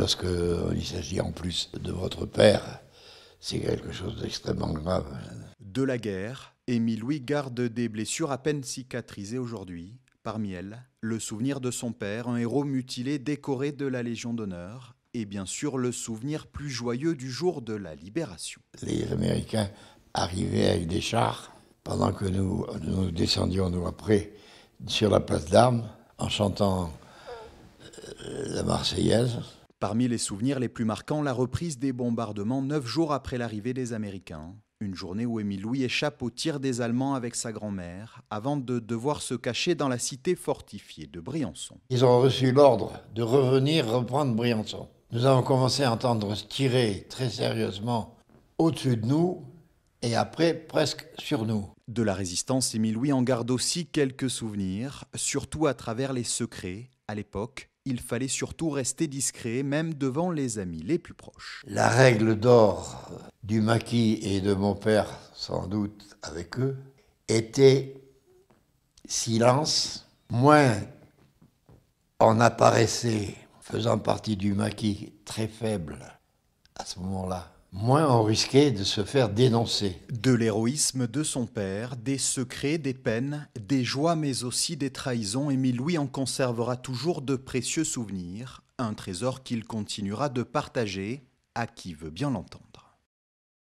lorsqu'il s'agit en plus de votre père, c'est quelque chose d'extrêmement grave. De la guerre, Émile Louis garde des blessures à peine cicatrisées aujourd'hui. Parmi elles, le souvenir de son père, un héros mutilé décoré de la Légion d'honneur, et bien sûr le souvenir plus joyeux du jour de la libération. Les Américains arrivaient avec des chars, pendant que nous descendions, nous, après, sur la place d'Armes, en chantant la Marseillaise. Parmi les souvenirs les plus marquants, la reprise des bombardements 9 jours après l'arrivée des Américains. Une journée où Émile Louis échappe aux tirs des Allemands avec sa grand-mère, avant de devoir se cacher dans la cité fortifiée de Briançon. Ils ont reçu l'ordre de revenir reprendre Briançon. Nous avons commencé à entendre tirer très sérieusement au-dessus de nous et après presque sur nous. De la résistance, Émile Louis en garde aussi quelques souvenirs, surtout à travers les secrets. À l'époque, il fallait surtout rester discret, même devant les amis les plus proches. La règle d'or du maquis et de mon père, sans doute avec eux, était silence. Moins on apparaissait, faisant partie du maquis, très faible à ce moment-là, moins on risquait de se faire dénoncer. De l'héroïsme de son père, des secrets, des peines, des joies mais aussi des trahisons, Émile Louis en conservera toujours de précieux souvenirs, un trésor qu'il continuera de partager à qui veut bien l'entendre.